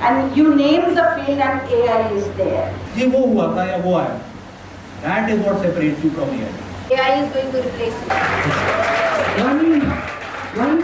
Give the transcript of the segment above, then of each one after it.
and you name the field and AI is there. ये वो हुआ था या वो आया? That is what separates you from AI. AI is going to replace you. One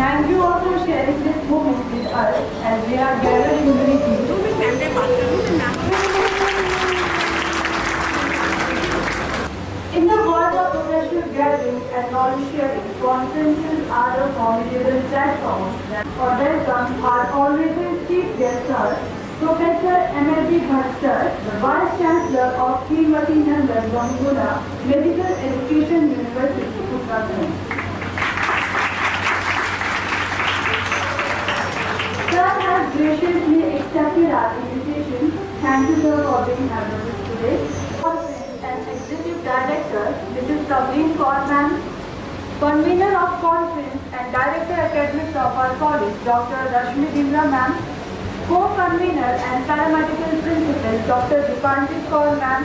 Thank you all for sharing this moment with us as we are gathered in unity. In the world of professional gatherings and knowledge sharing, conferences are a formidable platform. For welcome, our honorable chief guest are Professor M.L.B. Bhatt sir, the Vice Chancellor of Srimati Nandan Bangula Medical Education University, Uttarakhand. Sir has graciously accepted our invitation. Thank you, sir, for being here with us today. And Executive Director, Mrs. Sabreen Corman, Convener of Conference and Director Academics of our college, Dr. Rashmi Dindra ma'am, Co-Convener and Paramedical Principal, Dr. Dipanjit Kaur ma'am,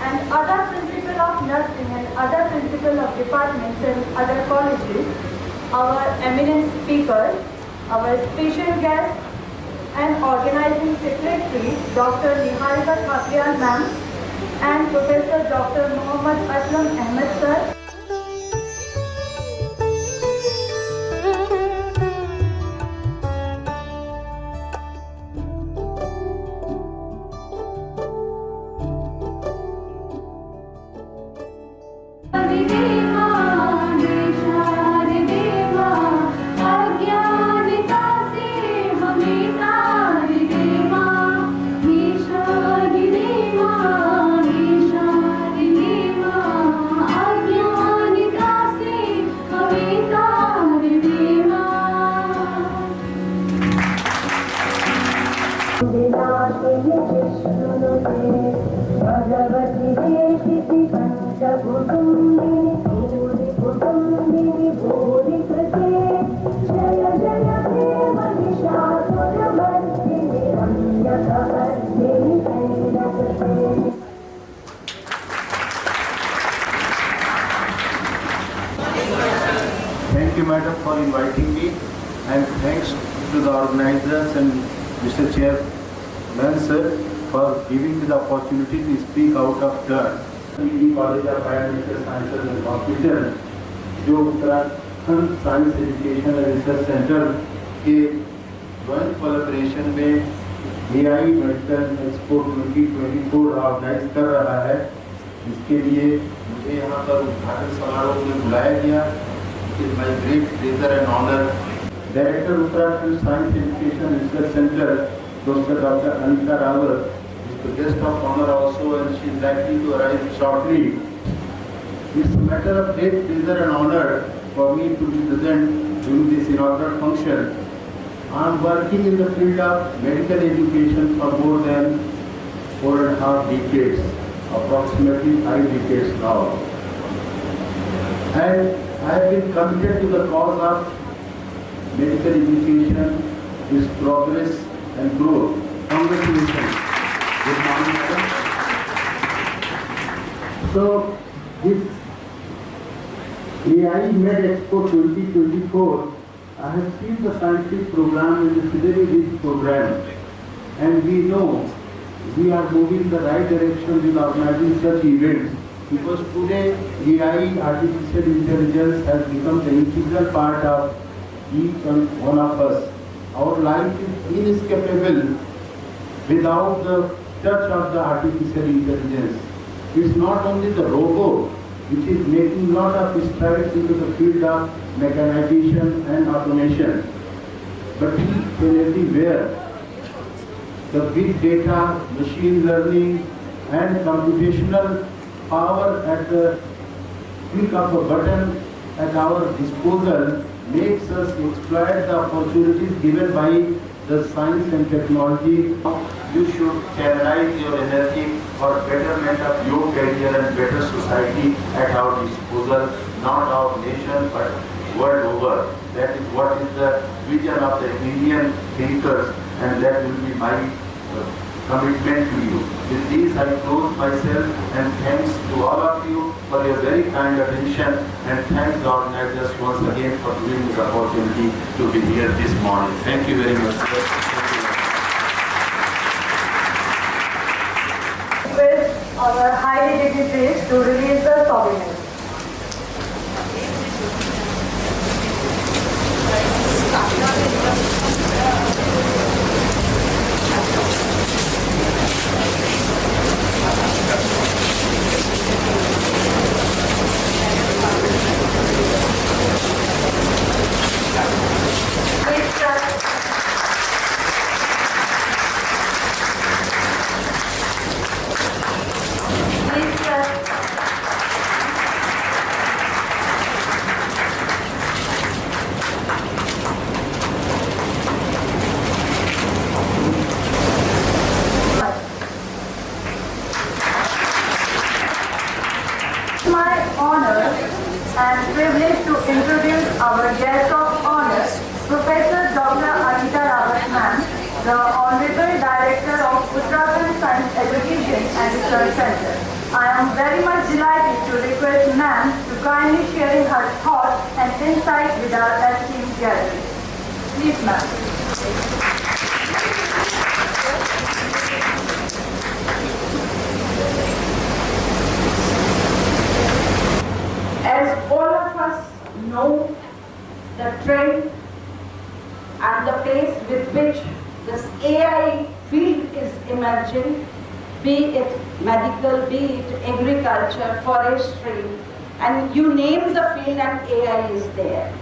and other Principal of Nursing and other Principal of Departments and other colleges, our eminent speakers, our special guest and organizing secretary, Dr. Niharika Thakriyal ma'am, and Professor Dr. Mohammad Aslam Ahmed sir. Thank you, madam, for inviting me, and thanks to the organizers and Mr. Chairman, sir, for giving me the opportunity to speak out of turn. College of Biomedical Sciences and Hospital, जो Uttarakhand science education and research centre के joint collaboration में AI medical expo 2024 organise कर रहा है, इसके लिए मुझे यहाँ पर उद्घाटन समारोह में बुलाया गया. It is my great pleasure and honor. Director Uttarakhand Science Education Research Center, Dr. Anita Rawat, is the guest of honor also, and she is likely to arrive shortly. It's a matter of great pleasure and honor for me to be present during this inaugural function. I am working in the field of medical education for more than 4.5 decades, approximately 5 decades now. And I have been committed to the cause of medical education, its progress and growth. Congratulations. Good morning, madam. So, this AI Med Expo 2024 I have seen the scientific program in the Fidelity Week program, and we know we are moving in the right direction with organizing such events, because today AI, artificial intelligence, has become the integral part of each and one of us. Our life is inescapable without the touch of the artificial intelligence. It's not only the robot which is making lot of strides into the field of mechanization and automation, but each and everywhere the big data, machine learning and computational power at the click of a button at our disposal makes us exploit the opportunities given by the science and technology. You should channelize your energy for betterment of your career and better society at our disposal, not our nation but world over. That is what is the vision of the Indian thinkers, and that will be my commitment to you. With this I close myself, and thanks to all of you for your very kind attention, and thanks the organizers once again for giving this opportunity to be here this morning. Thank you very much, sir. With our highly dignitaries to release the sovereignty. My honor and privilege to introduce our guest of honor, Professor Dr. Anita Rawat ma'am, the Honorable Director of Uttarakhand Science Education and Research Center. I am very much delighted to request ma'am to kindly share her thoughts and insights with our esteemed gallery. Please ma'am. As all of us know, the trend and the pace with which this AI field is emerging, be it medical, be it agriculture, forestry, and you name the field and AI is there.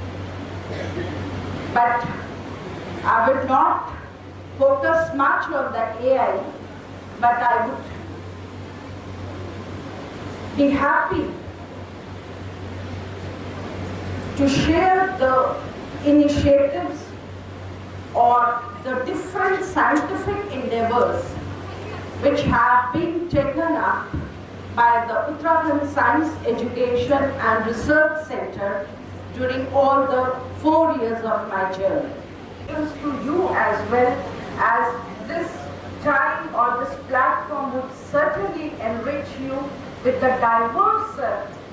But I would not focus much on the AI, but I would be happy to share the initiatives or the different scientific endeavors which have been taken up by the Uttarakhand Science Education and Research Center during all the 4 years of my journey. To you as well, as this time or this platform would certainly enrich you with the diverse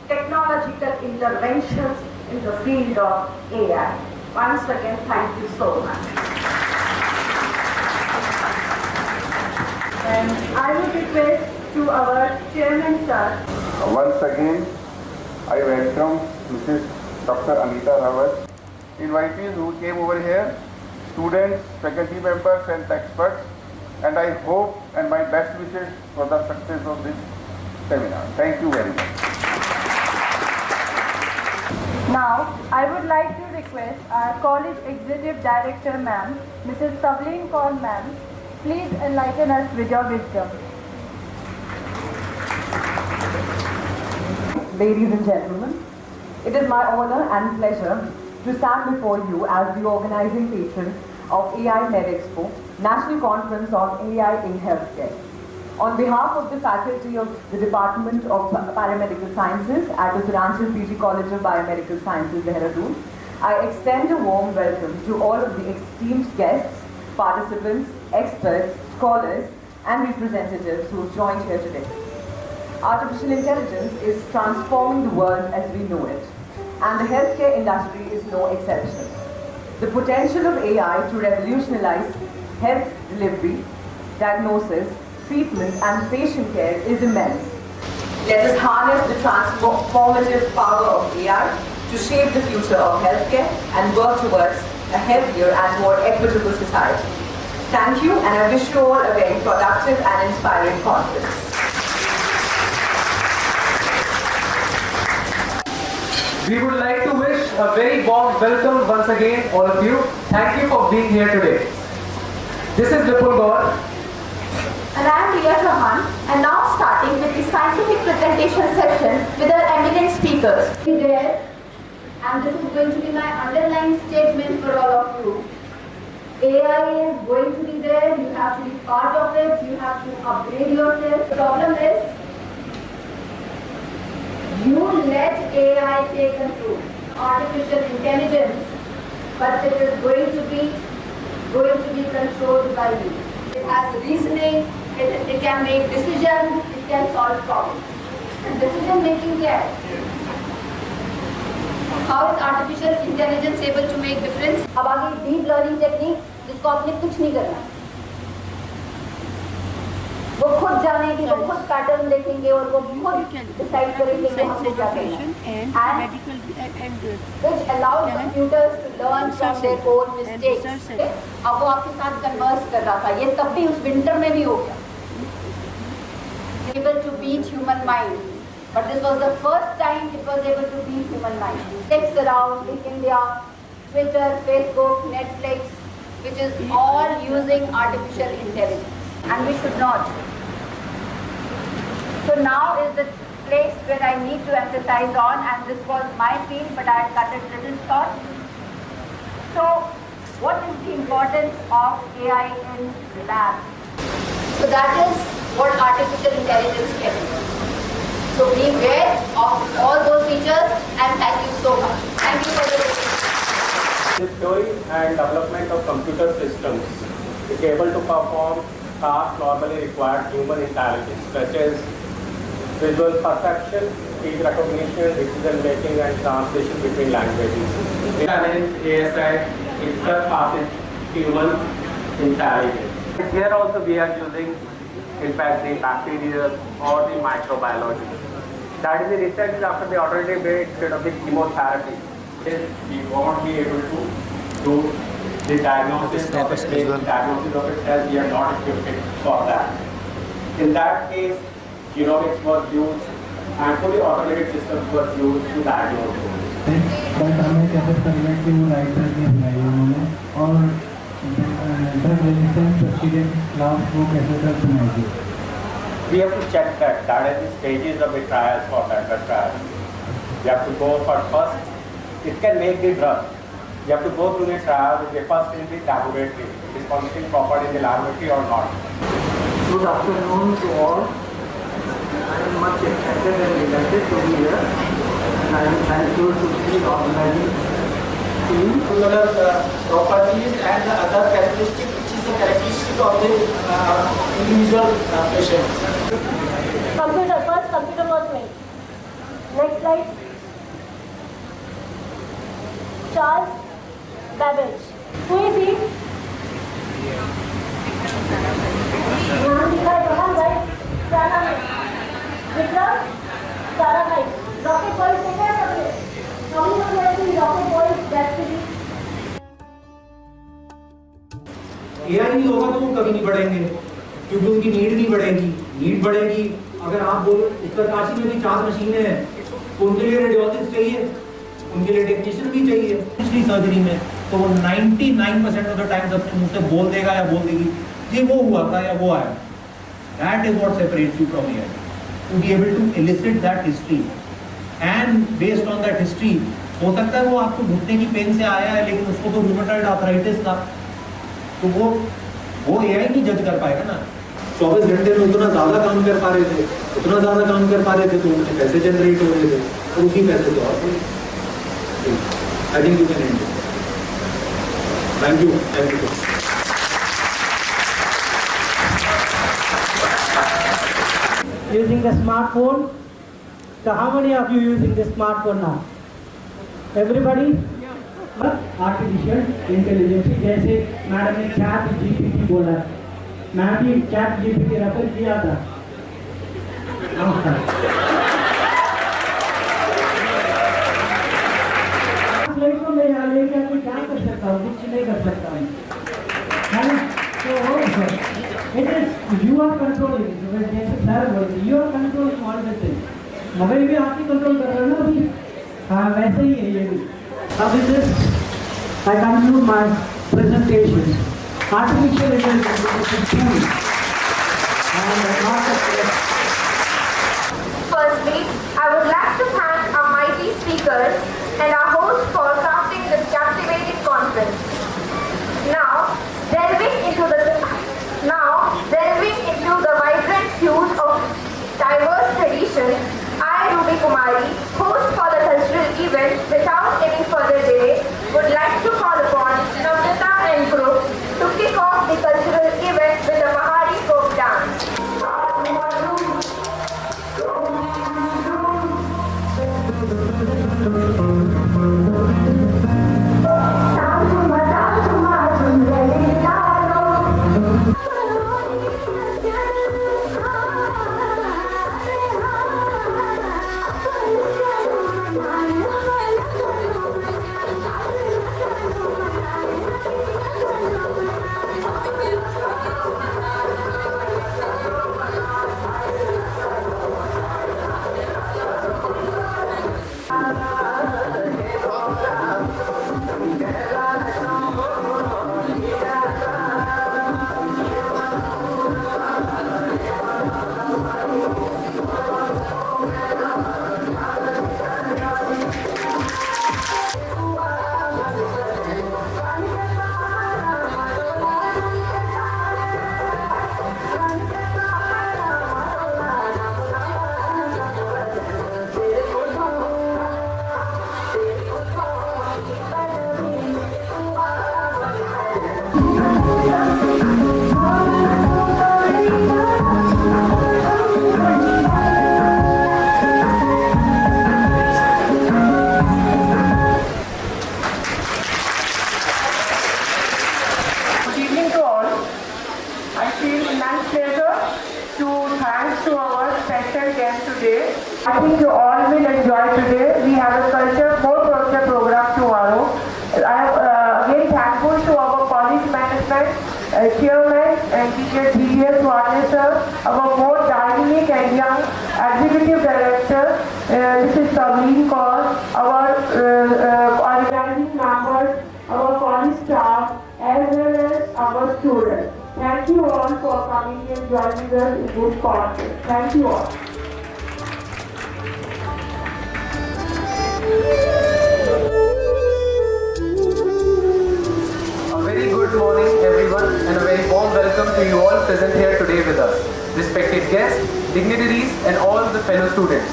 technological interventions in the field of AI. Once again, thank you so much. And I would request to our chairman, sir. Once again, I welcome Mrs. Dr. Anita Rawat, invitees who came over here, students, faculty members and experts, and I hope and my best wishes for the success of this seminar. Thank you very much. Now, I would like to request our college executive director, ma'am, Mrs. Tavleen Kaur, ma'am, please enlighten us with your wisdom. Ladies and gentlemen, it is my honor and pleasure to stand before you as the organizing patron of AI MedExpo, National Conference on AI in Healthcare. On behalf of the faculty of the Department of Paramedical Sciences at Uttaranchal PG College of Biomedical Sciences, Dehradun, I extend a warm welcome to all of the esteemed guests, participants, experts, scholars, and representatives who have joined here today. Artificial intelligence is transforming the world as we know it, and the healthcare industry is no exception. The potential of AI to revolutionize health delivery, diagnosis, treatment and patient care is immense. Let us harness the transformative power of AI to shape the future of healthcare and work towards a healthier and more equitable society. Thank you, and I wish you all a very productive and inspiring conference. We would like to wish a very warm welcome once again, all of you. Thank you for being here today. This is Vipul Gaur. And I am Riya Chauhan, and now starting with the scientific presentation session with our eminent speakers. There, and this is going to be my underlying statement for all of you. AI is going to be there, you have to be part of it, you have to upgrade yourself. The problem is, you let AI take control. Artificial intelligence, but it is going to be controlled by you. It has reasoning, it can make decisions, it can solve problems. And decision making there. How is artificial intelligence able to make difference? अब आगे deep learning technique जिसको आपने कुछ नहीं करना, वो खुद जानेगी, वो खुद पैटर्न देखेंगे और वो खुद डिसाइड करेंगे कि हमको क्या करना है, and which allows computers to learn from their own mistakes. अब वो आपके साथ converse कर रहा था, ये तब भी उस winter में भी हो गया. Able to beat human mind, but this was the first time it was able to beat human mind. Text around in India, Twitter, Facebook, Netflix, which is all using artificial intelligence, and we should not. So now is the place where I need to emphasize on, and this was my field, but I had cut it little short. So, what is the importance of AI in the lab? So that is what artificial intelligence can do. So be aware of all those features, and thank you so much. Thank you for your attention. The theory and development of computer systems is able to perform tasks normally required human intelligence, such as visual perception, speech recognition, decision making, and translation between languages. ASI itself passes human intelligence. Here also we are using, in fact, the bacteria or the microbiology. That is the research after the alternative way instead of the chemotherapy. We won't be able to do the diagnosis of it as we are not equipped for that. In that case, genomics was used and fully automated systems were used to diagnose it. But हमें कैसे करना कि वो right नहीं बनाई उन्होंने और drug resistance bacteria के खिलाफ वो कैसे ड्रग बनाएगी. We have to check that. That is the stages of the trials for that trial. You have to go for first. It can make the drug. You have to go through the trial with the first in the laboratory. It is functioning properly in the laboratory or not. Good afternoon to all. I am much excited and delighted to be here. And I am thankful to the organizing team. Properties and the other characteristics, which is the characteristic of the individual patient. Computer, first computer was made. Next slide. Charles Babbage. Who is he? नाम लिखा है जवान भाई, क्या नाम है? Vikram Sarabhai. Rocket boys देखा है सबने? हम लोग कहते हैं रॉकेट बॉयज डेस्टिनी. AI नहीं होगा तो वो कभी नहीं बढ़ेंगे, क्योंकि उनकी नीड नहीं बढ़ेगी. नीड बढ़ेगी अगर आप बोलो उत्तरकाशी में भी 4 मशीनें हैं, तो उनके लिए रेडियोलॉजिस्ट चाहिए, उनके लिए टेक्नीशियन भी चाहिए. पिछली सर्जरी में तो वो 99% ऑफ द टाइम्स अपने मुंह से बोल देगा या बोल देगी ये वो हुआ था या वो आया. That is what separates you from AI. To be able to elicit that history and based on that history, हो सकता है वो आपको घुटने की पेन से आया है लेकिन उसको तो रूमेटॉइड आर्थराइटिस था, तो वो AI नहीं जज कर पाएगा ना. 24 घंटे में उतना ज़्यादा काम कर पा रहे थे, उतना ज़्यादा काम कर पा रहे थे तो उनके पैसे जनरेट हो रहे थे और उसी पैसे से और I think you can and. Thank you. Using the smartphone. So how many of you using the smartphone now? Everybody? Artificial intelligence, जैसे मैडम ने चैट जीपीटी बोला, मैं भी चैट जीपीटी रेफर किया था। नमस्कार। ट्रांसलेशन में लेकर कोई क्या कर सकता हूँ, कुछ नहीं कर सकता हूँ, है ना? तो it is you are controlling, जैसे सर बोलते you are controlling all the things. Mobile भी आपकी कंट्रोल कर रहे हो ना अभी, हाँ वैसे ही है ये भी। अब इस I conclude my presentation. Artificial intelligence is a tool and not a threat. Firstly, I would like to thank our mighty speakers and our host for crafting this captivating conference. Now, delving into the vibrant hues of diverse tradition, I, Ruby Kumari, host for the cultural event, without any further delay, would like to call upon Namrata and group to kick off the cultural event with a Mahari folk dance. I think you all will enjoy today. We have a more culture program tomorrow. I am again thankful to our college management, chairman and teacher GDS Swarne sir, our more dynamic and young executive director, Mrs. Tavleen Kaur, our organizing members, our college staff, as well as our students. Thank you all for coming and joining us in this conference. Thank you all. A very good morning everyone and a very warm welcome to you all present here today with us, respected guests, dignitaries and all the fellow students.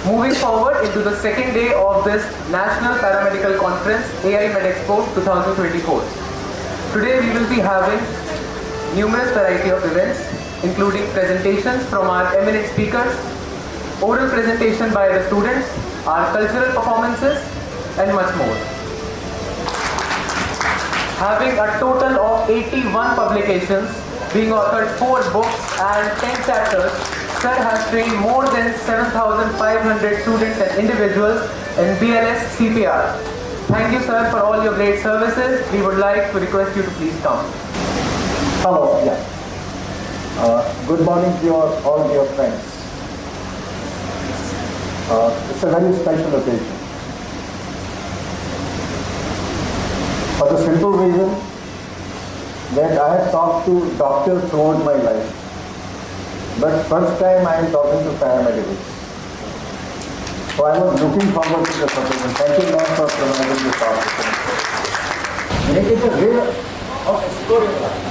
Moving forward into the second day of this National Paramedical Conference AI MedExpo 2024. Today we will be having numerous variety of events including presentations from our eminent speakers, oral presentation by the students, our cultural performances and much more. Having a total of 81 publications, being authored 4 books and 10 chapters, Sir has trained more than 7,500 students and individuals in BLS CPR. Thank you sir for all your great services. We would like to request you to please come. Hello, yeah. Good morning to all dear friends. It's a very special occasion. For the simple reason that I have talked to doctors throughout my life. But first time I am talking to paramedics. So I was looking forward to this occasion. Thank you Lord for providing this opportunity. Make it a way of exploring life.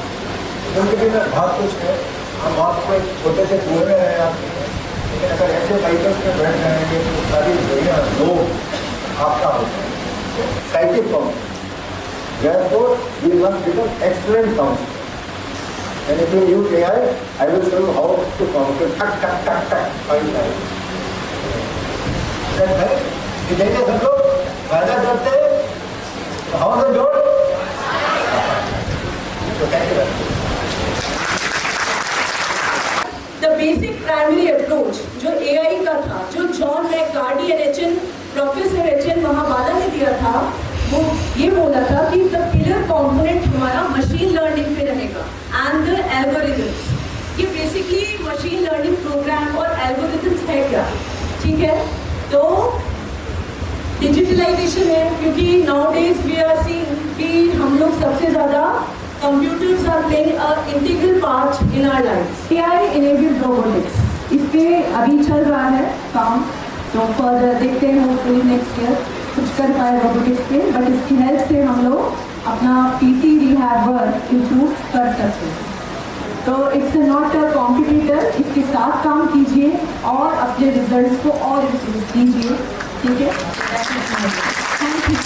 जिंदगी में बहुत कुछ है, हम आपको छोटे से कुएं में हैं आप, लेकिन अगर ऐसे बाइकर्स में बैठ जाएंगे तो सारी दुनिया लोग आपका हो जाएंगे. Psychic counsel. Therefore, we must become excellent counsel. And if you use AI, I will show you how to counsel. Tuck, tuck, tuck, tuck, 5 times. कि देखिए सब लोग फायदा करते हैं How was the joke? Thank you. The basic primary approach जो AI का था, जो जॉन मैककार्डी NHN प्रोफेसर HN महाबाला ने दिया था, वो ये बोला था कि the pillar component हमारा मशीन लर्निंग पे रहेगा and the algorithms. ये बेसिकली मशीन लर्निंग प्रोग्राम और एल्गोरिथम्स है क्या, ठीक है? तो डिजिटलाइजेशन है, क्योंकि नाउडेज वी आर सीइंग कि हम लोग सबसे ज़्यादा computers are playing an integral part in our lives. AI enabled robotics. इस पे अभी चल रहा है काम, तो फर्दर देखते हैं होपफुली नेक्स्ट ईयर कुछ कर पाए रोबोटिक्स पे, बट इसकी हेल्प से हम लोग अपना PT रिहैब वर्क इम्प्रूव कर सकते हैं. तो इट्स नॉट अ कॉम्पिटिटर, इसके साथ काम कीजिए और अपने रिजल्ट्स को और इम्प्रूव कीजिए, ठीक है? Thank you.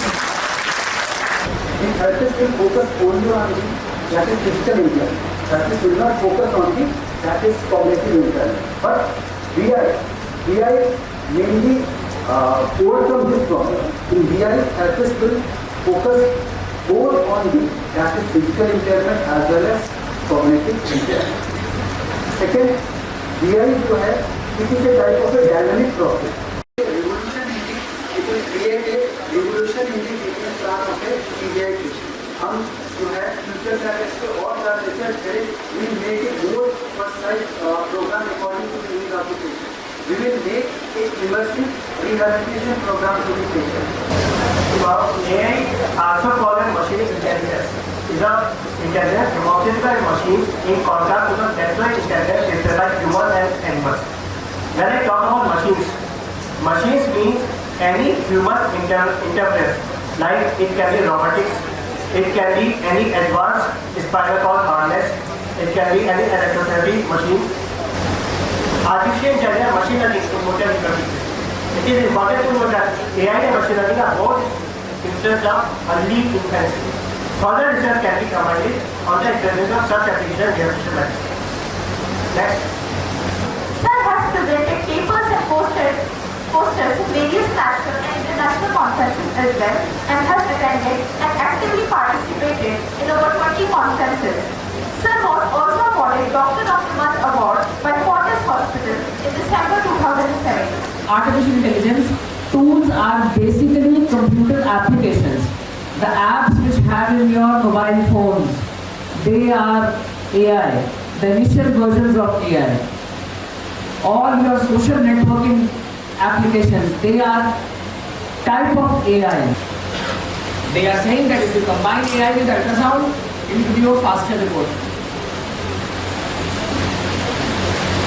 In practice, will focus only on the that is physical impairment. That is, will not focus on the that is cognitive impairment. But BI mainly overcome this problem. In BI, therapists will focus more on the that is physical impairment as well as cognitive impairment. Second, BI जो है, it is a type of a dynamic process. Revolution in the, it will create a revolution in the treatment plan of a pediatrician. हम जो है future characters को और ज़्यादा research करें, we will make a more personalized program according to the need of the patient. We will make a immersive rehabilitation program to the patient. AI, also called as machine intelligence, is a intelligence demonstrated by machines in contrast to the natural intelligence created by humans and animals. When I talk about machines means any human interference, like it can be robotics, it can be any advanced spinal cord harness, it can be any electrotherapy machine. Artificial intelligence machine learning to motor recognition. It is important to note that AI and machine learning are both instances of early infancy. Further research can be commanded on the implementation of such applications in rehabilitation medicine. Next. Sir has presented papers and posters in various national and international conferences as well, and has attended and actively participated in over 20 conferences. Sir was also awarded Doctor of the Month Award by Fortis Hospital in December 2007. Artificial intelligence tools are basically computer applications. The apps which have in your mobile phones, they are AI, the initial versions of AI. All your social networking applications, they are type of AI. They are saying that if you combine AI with ultrasound, it will give you a faster report.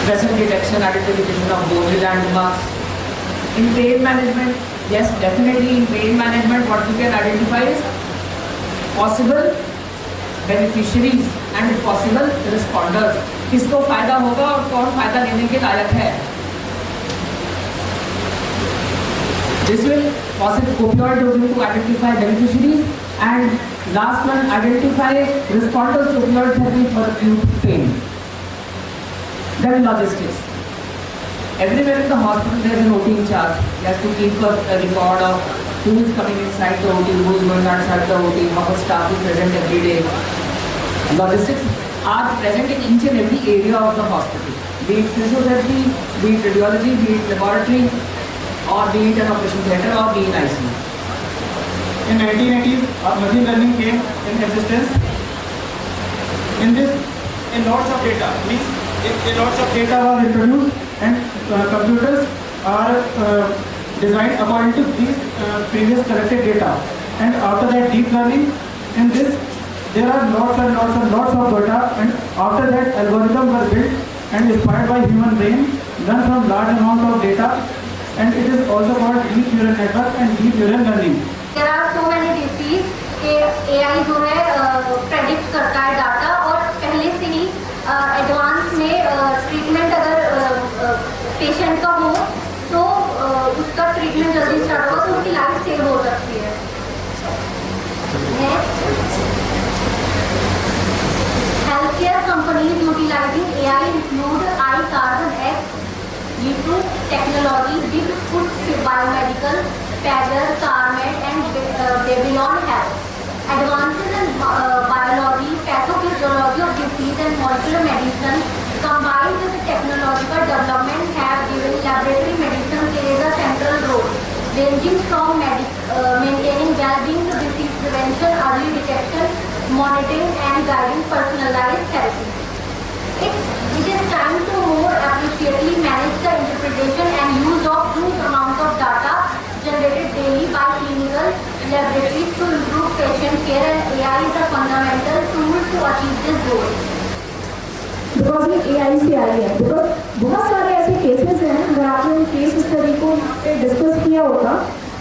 Present detection, identification of bony landmarks. In pain management, yes, definitely in pain management, what you can identify is possible beneficiaries and possible responders. किसको फायदा होगा और कौन फायदा लेने के लायक है. This will possibly opioid dosing to identify beneficiaries, and last one, identify responders to opioid therapy for acute pain. Then logistics. Everywhere in the hospital there is an OT in charge. He has to keep a record of who is coming inside the OT, who is going outside the OT, how much staff is present every day. Logistics are present in each and every area of the hospital. Be it physiotherapy, be it radiology, be it laboratory, or be it an operation theatre, or be it ICU. In 1980s, machine learning came in existence. In this, a lots of data means a lots of data was introduced, and computers are designed according to these previous collected data. And after that deep learning, in this there are lots and lots of data, and after that algorithms were built and inspired by human brain, learn from large amount of data, and it is also called deep neural network and deep neural learning. There are so many diseases कि AI जो है predict करता है data, और पहले से ही advance में treatment अगर पेशेंट का हो तो उसका ट्रीटमेंट जल्दी स्टार्ट होगा तो उसकी लाइफ सेव हो सकती है. Healthcare companies utilizing AI include iCarbon X, G2 Technologies, Big Foot Biomedical, Pagger, Carmed, and Babylon Health. providing and guiding personalized therapy. It is time to more appropriately manage the interpretation and use of huge amounts of data generated daily by clinical laboratories to improve patient care, and AI is a fundamental tool to achieve this goal. Because ये AI से आई है, because बहुत सारे ऐसे cases हैं, अगर आपने case study को यहाँ पे डिस्कस किया होगा,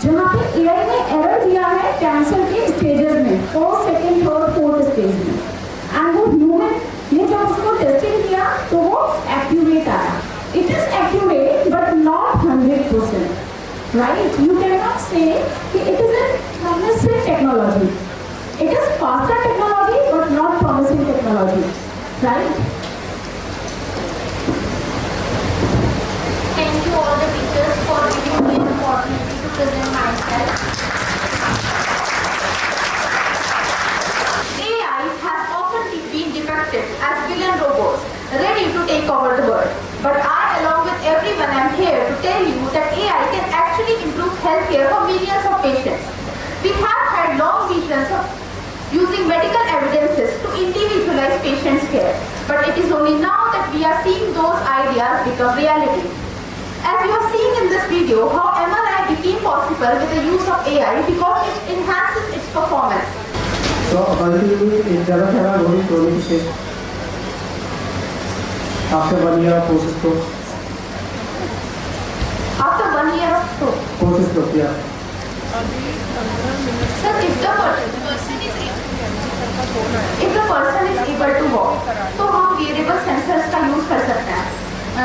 जहाँ पे AI ने एरर दिया है कैंसर के स्टेजेस में, first, second, third, fourth stage में, एंड वो ह्यूमन ने जब उसको टेस्टिंग किया तो वो एक्यूरेट आया. It is accurate but not 100%. Right? You cannot say कि it is a promising technology. It is faster technology but not promising technology. Right? Thank you all the teachers for giving me an opportunity to present myself. AI has often been depicted as villain robots ready to take over the world. But I, along with everyone, am here to tell you that AI can actually improve healthcare for millions of patients. We have had long visions of using medical evidences to individualize patients' care, but it is only now that we are seeing those ideas become reality. As you have seen in this video, how MRI became possible with the use of AI because it enhances its performance. So, according to you, in Jagatara, what is going to say? After 1 year of post-stroke? After 1 year of stroke? Post-stroke, yeah. Sir, if the person is able to walk, तो हम wearable sensors का use कर सकते हैं.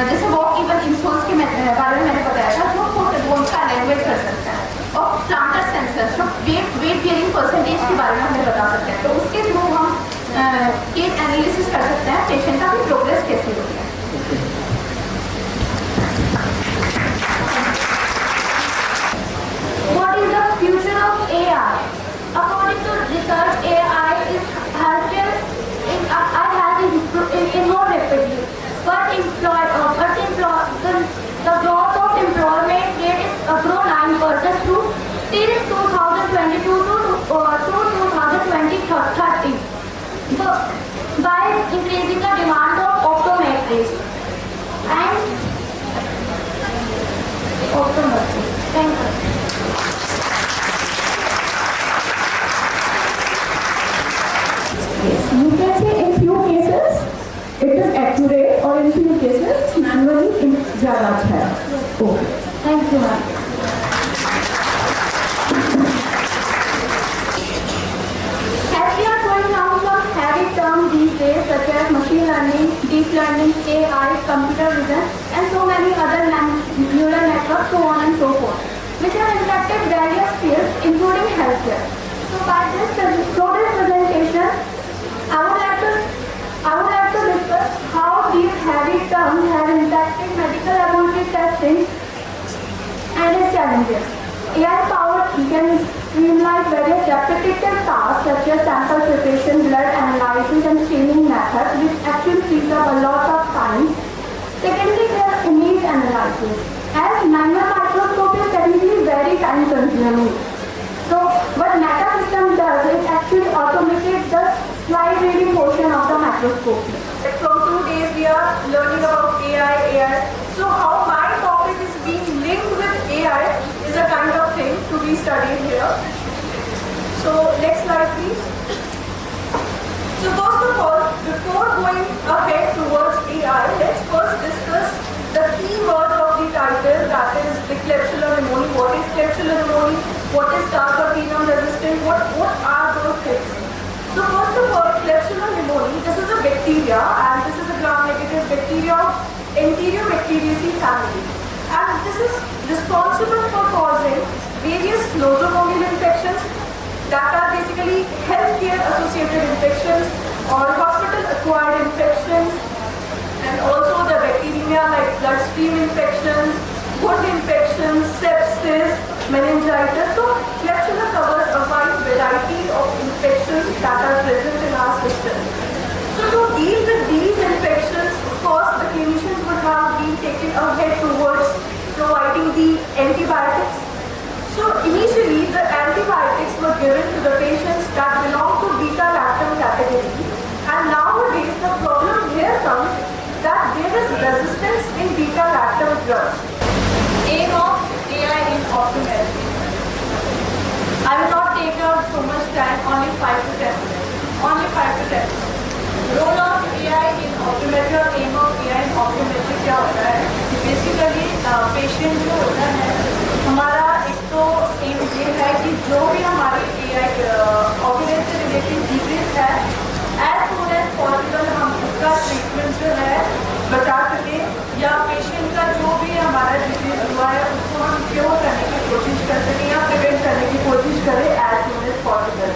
जैसे walk even insoles के बारे में मैंने बताया था, जो बोन्स का alignment कर सकते हैं. और plantar sensors जो weight bearing percentage के बारे में हमें बता सकते हैं. तो उसके थ्रू हम केस एनालिसिस कर सकते हैं पेशेंट का भी प्रोग्रेस कैसे हो गया. What is the future of AI? According to research, AI has more rapidly, but the growth of employment rate is grow 9% till 2022 to 2030. By increasing the demand of optometrists and optometrists. Thank you. You can say in few cases it is accurate or in few cases manually ज़्यादा अच्छा है. Okay. Thank you, ma'am. As we are going out from heavy terms these days such as machine learning, deep learning, AI, computer vision, and so many other neural networks, so on and so forth, which have impacted various fields including healthcare. So by this presentation, I would like to discuss how these heavy terms have impacted medical laboratory testing and its challenges. AI-powered can streamline various repetitive tasks such as sample preparation, blood analysis, and screening methods, which actually frees up a lot of time. Secondly, there are image analysis. As manual microscope is technically very time-consuming. So, what Meta system does is actually automated the slide reading portion of the microscope. From 2 days we are learning about AI. So how my topic is being linked with AI is a kind of thing to be studied here. So next slide please. So first of all, before going ahead towards AI, let's first discuss the key words of the title, that is the Klebsiella pneumoniae. What is Klebsiella pneumoniae? What is carbapenem resistant? What are those things? So first of all, Klebsiella pneumoniae, this is a bacteria and this is a gram-negative bacteria of Enterobacteriaceae family. And this is responsible for causing various nosocomial infections that are basically healthcare associated infections or hospital-acquired infections, and also the bacteremia like bloodstream infections, foot infections, sepsis, meningitis. So Klebsiella covers a wide variety of infections that are present in our system. So to deal with these infections, of course, the clinicians would have been taken ahead towards providing the antibiotics. So initially, the antibiotics were given to the patients that belong to beta-lactam category. category. And nowadays the problem here comes that there is resistance in beta-lactam drugs. Aim of AI in optometry. I will not take up so much time, only 5 to 10 minutes. Only 5 to 10 minutes. Role of AI in optometry और aim of AI in optometry क्या होता है? Basically, patient जो होता है, हमारा एक तो aim ये है कि जो भी हमारी AI optometry से related disease है, as soon as possible हम उसका treatment जो है बता सकें या पेशेंट का जो भी हमारा डिजीज हुआ है उसको हम क्योर करने की कोशिश कर सकें या प्रिवेंट करने की कोशिश करें as soon as possible.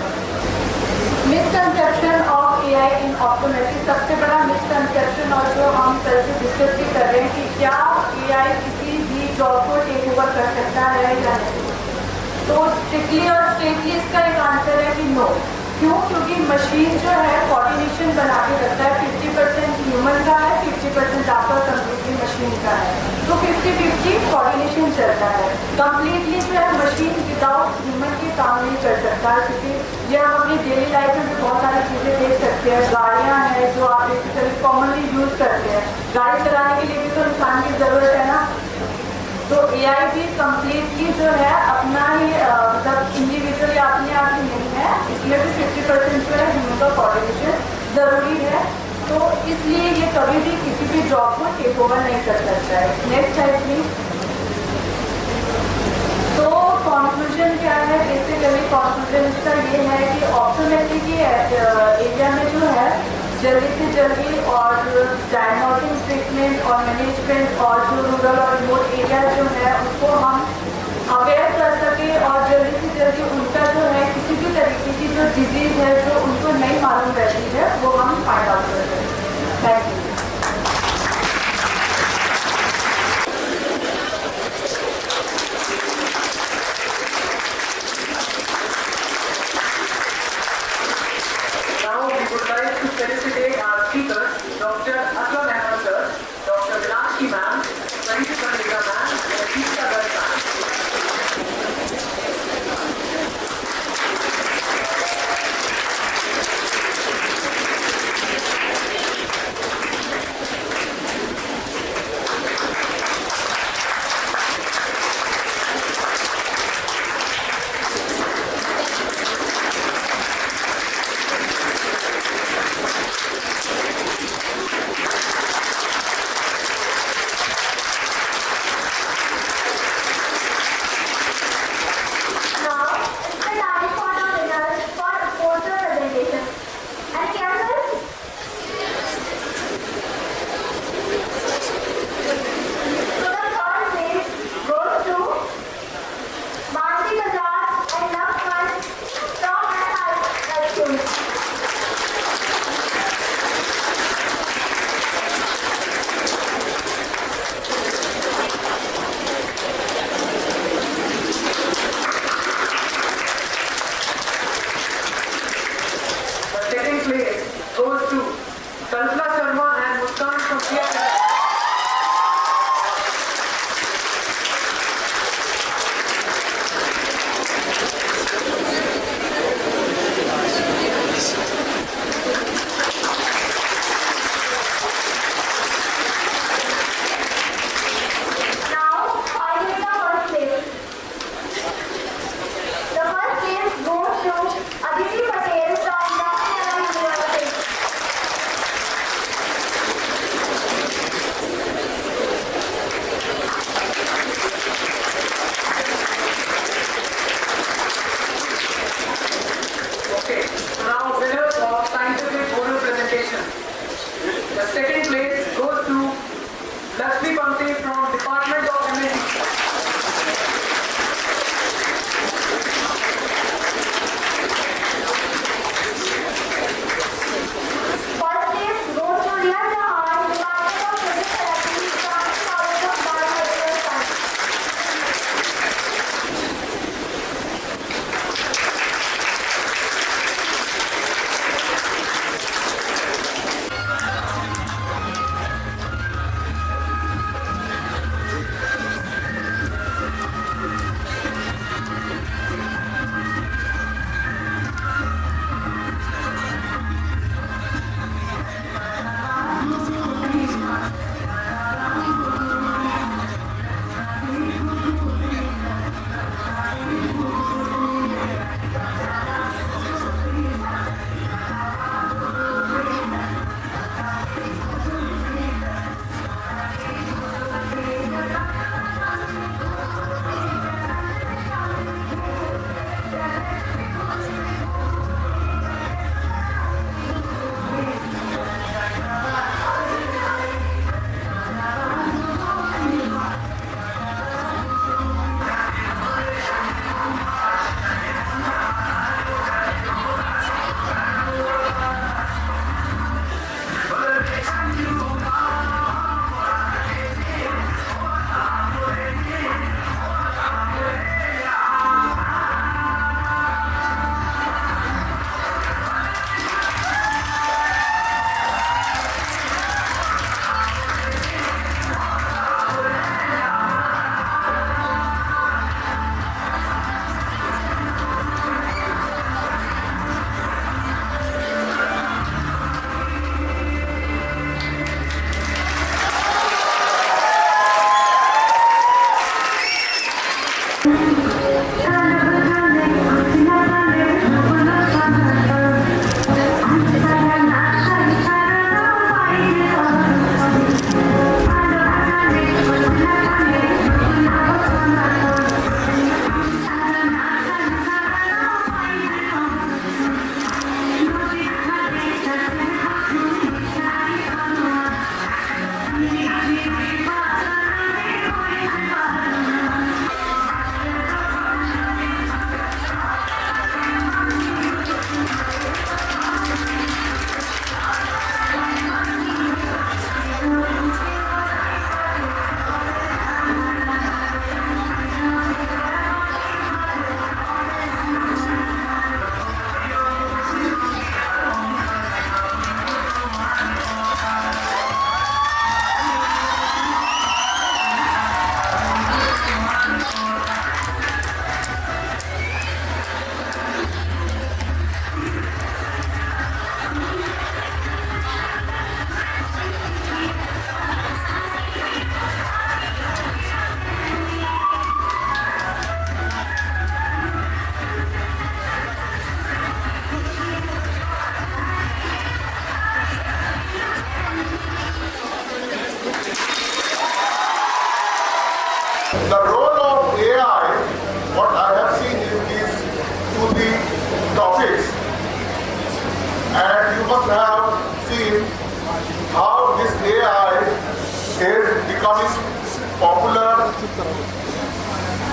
Misconception of AI in optometry, सबसे बड़ा मिसकंसेप्शन और जो हम कल से डिस्कस भी कर रहे हैं कि क्या एआई किसी भी जॉब को टेक ओवर कर सकता है या नहीं। तो स्ट्रिक्टली और स्ट्रेटली इसका एक आंसर है कि नो। क्यों? क्योंकि मशीन जो है कोऑर्डिनेशन बना के रखता है, 50% ह्यूमन का है, 50% आपका कम्प्लीटली मशीन का है, तो 50-50 कोऑर्डिनेशन चलता है। कम्प्लीटली जो है मशीन विदाउट ह्यूमन के काम नहीं कर सकता, क्योंकि ये हम अपनी डेली लाइफ में भी बहुत सारी चीज़ें देख सकते हैं। गाड़ियाँ हैं जो आप बेसिकली कॉमनली यूज़ करते हैं, गाड़ी चलाने के लिए भी तो इंसान की ज़रूरत है ना। तो एआई भी कम्प्लीटली जो है अपना ही मतलब इंडिविजुअल या अपने आप ही नहीं है, इसमें भी 50% जो है ह्यूमन का कोऑर्डिनेशन ज़रूरी है। तो इसलिए ये कभी भी किसी भी जॉब को टेक ओवर नहीं कर सकता है। Next slide please. तो कंक्लूजन क्या है? बेसिकली कंक्लूजन इसका ये है कि ऑप्टोमेट्री के एरिया में जो है जल्दी से जल्दी और डायग्नोस्टिक ट्रीटमेंट और मैनेजमेंट और जो रूरल और रिमोट एरिया जो है उसको हम अवेयर कर सके और जल्दी से जल्दी उनका जो है किसी भी तरीके की जो डिजीज़ है जो उनको नहीं मालूम रहती है वो हम फाइंड आउट कर सकें। Thank you.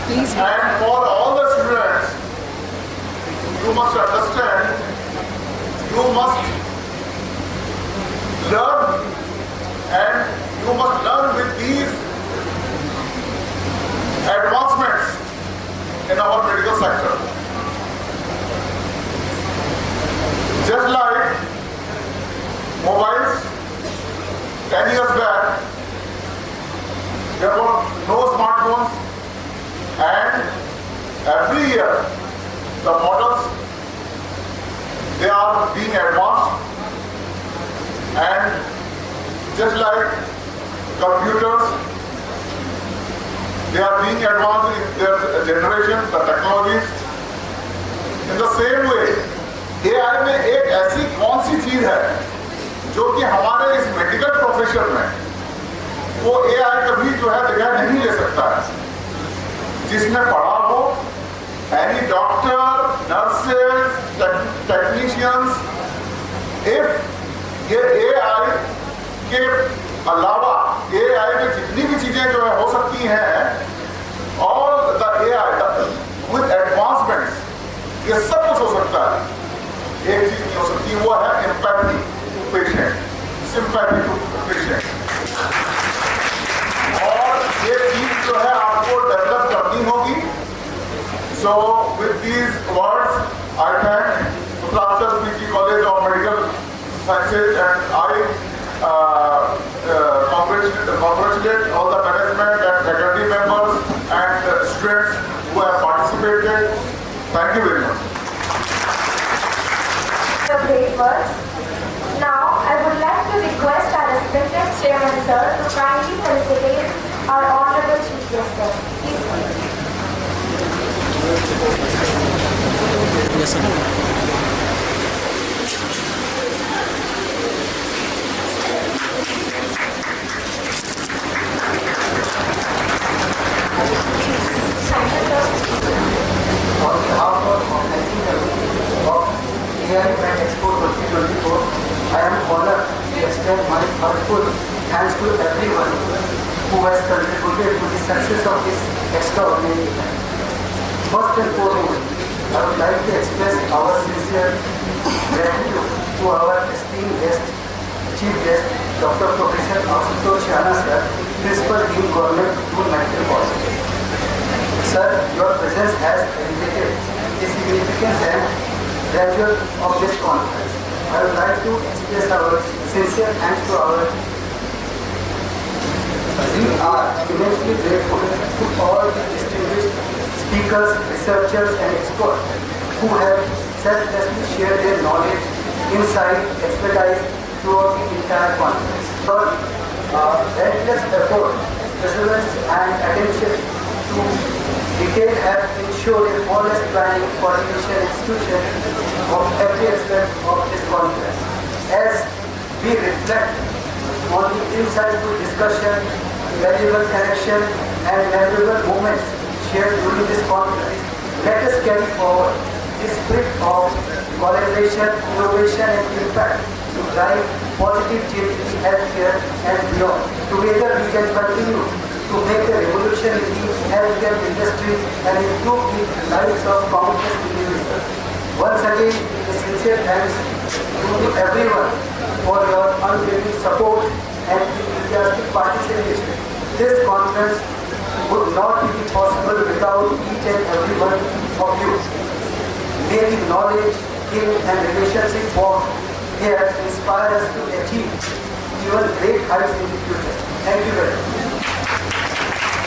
And for all the students, you must understand, you must learn, and you must learn with these advancements in our medical sector. Just like mobiles, 10 years back, there were no smartphones, and every year the models, they are being advanced, and just like computers, they are being advanced in their generation, the technologies. In the same way, AI में एक ऐसी कौन सी चीज है जो कि हमारे इस मेडिकल प्रोफेशन में वो AI कभी जो है जगह नहीं ले सकता है। जिसने पढ़ा हो, any doctor, nurses, technicians, if ये AI के अलावा AI में जितनी भी चीजें जो है हो सकती हैं, all the AI with advancements, ये सब कुछ हो सकता है। एक चीज नहीं हो सकती, वो है empathy to patient, sympathy to patient। और ये चीज जो है आपको डेवलप करनी होगी। So with these words, I thank Uttarakhand PG College of Medical Sciences, and I congratulate all the management and faculty members and students who have participated. Thank you very much. The great words. Now, I would like to request our respected Chairman Sir to kindly felicitate our Honorable Chief Guest Sir. Please, sir. Yes, sir. On behalf of AI Med Expo 2024, I am honored to extend my heartful thanks to everyone who has contributed to the success of this extraordinary event. First and foremost, I would like to express our sincere gratitude to our esteemed guest, Chief Guest, Dr. Professor Ashutosh Rana Sir, Principal Dean Government School Medical College. Sir, your presence has elevated the significance and grandeur of this conference. I would like to express our sincere thanks to our. We are immensely grateful to all the distinguished speakers, researchers, and experts who have selflessly shared their knowledge, insight, expertise throughout the entire conference. Your relentless effort, perseverance, and attention to detail have ensured a flawless planning, coordination, and execution of every aspect of this conference. As we reflect on the insightful discussion, valuable connection, and memorable moments shared during this conference, let us carry forward the spirit of collaboration, innovation, and impact to drive positive change in healthcare and beyond. Together we can continue to make a revolution in the healthcare industry and improve the lives of countless individuals. Once again, a sincere thanks to everyone for your unwavering support and enthusiastic participation. This conference would not be possible without each and every one of you. May the knowledge, skill, and relationship formed here inspire us to achieve even great heights in the future. Thank you very much.